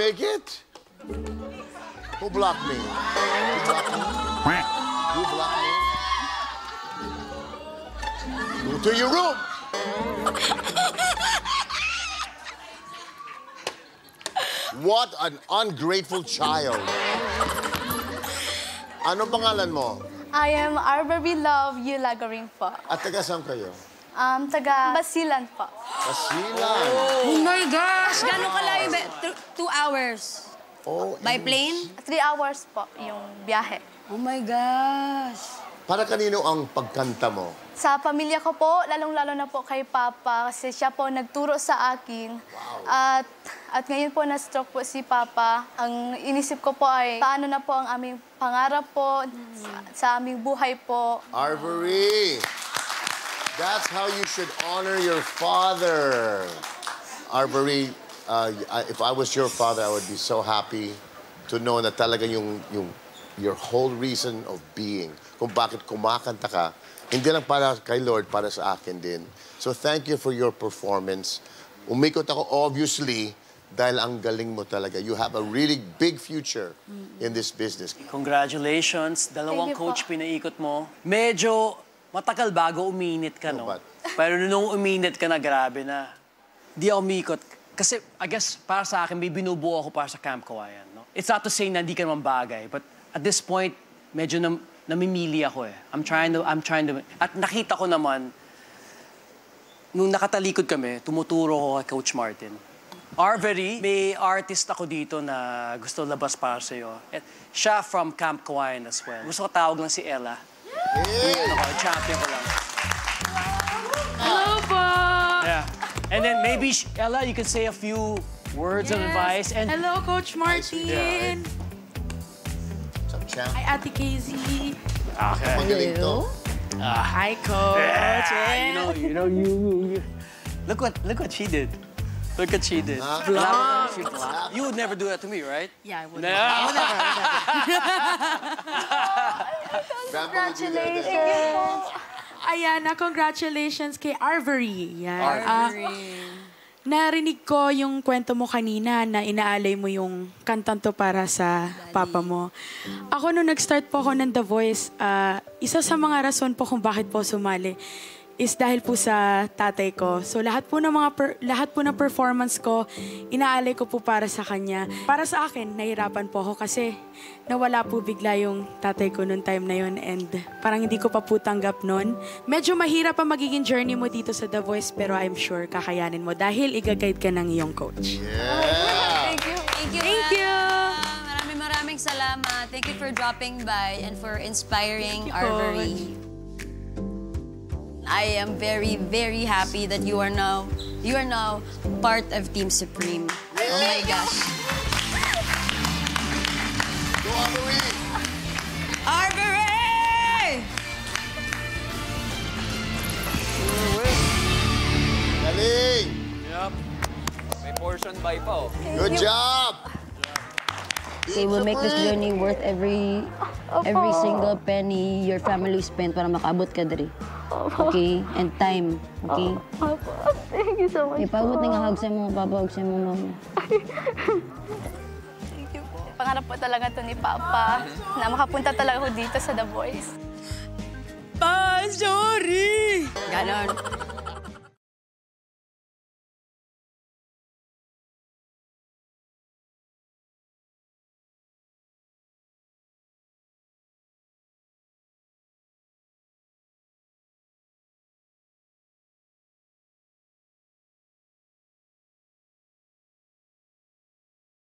make it? Who blocked me? Who blocked me? Who blocked me? Go to your room! What an ungrateful child. Ano pangalan mo? I am Arbery Love Yulagaring po. At taga saan kayo? Taga Basilan po. Basilan. Oh my gosh! Gano'ng kalayo ba? 2 hours. Oh, By plane? 3 hours po yung biyahe. Oh my gosh! Para kanino ang pagkanta mo? Sa pamilya ko po, lalong-lalo na po kay Papa kasi siya po nagturo sa akin. Wow. At ngayon po na-stroke po si Papa. Ang inisip ko po ay paano na po ang aming pangarap po sa aming buhay po. Arbery, that's how you should honor your father. Arbery, if I was your father, I would be so happy to know na talaga your whole reason of being, kung bakit kumakanta ka, hindi lang para kay Lord, para sa akin din. So thank you for your performance. Umikot ako, obviously, dahil ang galing mo talaga. You have a really big future in this business. Congratulations. Dalawang coach pinaikot mo. Medyo matagal bago uminit ka, no? Pero nung uminit ka na, grabe na. Di ako umikot. Kasi, I guess, para sa akin, may binubuo ako para sa Camp Kawayan, no? It's not to say na hindi ka naman bagay, but at this point, medyo namimili ako eh. I'm trying to... At nakita ko naman, nung nakatalikod kami, tumuturo ko kay Coach Martin. Arbery, may artist ako dito na gusto labas para sa'yo. Siya from Camp Kawayan as well. Gusto ko tawag lang si Ella. Hey! Champion ko lang. Hello po! Yeah. And then maybe, Ella, you can say a few words of advice. And hello, Coach Martin! What's up, champ? Hi, Ate Casey. okay. Magaling to. Hi, Coach. Yeah. You know, look what she did. Look what she did. Vlog. You would never do that to me, right? Yeah, I would. No. Congratulations! Ayan, congratulations kay Arbery. Yan. Arbery. Narinig ko yung kwento mo kanina na inaalay mo yung kantanto para sa papa mo. Ako, nung nag-start po ako ng The Voice, isa sa mga rason po kung bakit po sumali is dahil po sa tatay ko. So lahat po ng performance ko, inaalay ko po para sa kanya. Para sa akin, nahirapan po ako kasi nawala po bigla yung tatay ko noong time na yun and parang hindi ko pa po tanggap noon. Medyo mahirap ang magiging journey mo dito sa The Voice pero I'm sure kakayanin mo dahil i-guide ka ng iyong coach. Yeah! Thank you. Thank you. Thank you. Maraming salamat. Thank you for dropping by and for inspiring Thank you, Arbery. I am very, very happy that you are now part of Team Supreme. Oh my gosh. Go, Arbery! Arbery! Galing! Yup. May portion buy pa, oh. Good job! Okay, we'll make this journey worth every single penny your family spent para makaabot ka diri. Okay? And time. Okay? Thank you so much. Ipabot na nga hug sa mga papa, hug sa mga mama. Thank you po. Pangarap po talaga to ni Papa na makapunta talaga ako dito sa The Voice. Pa, sorry! Ganon.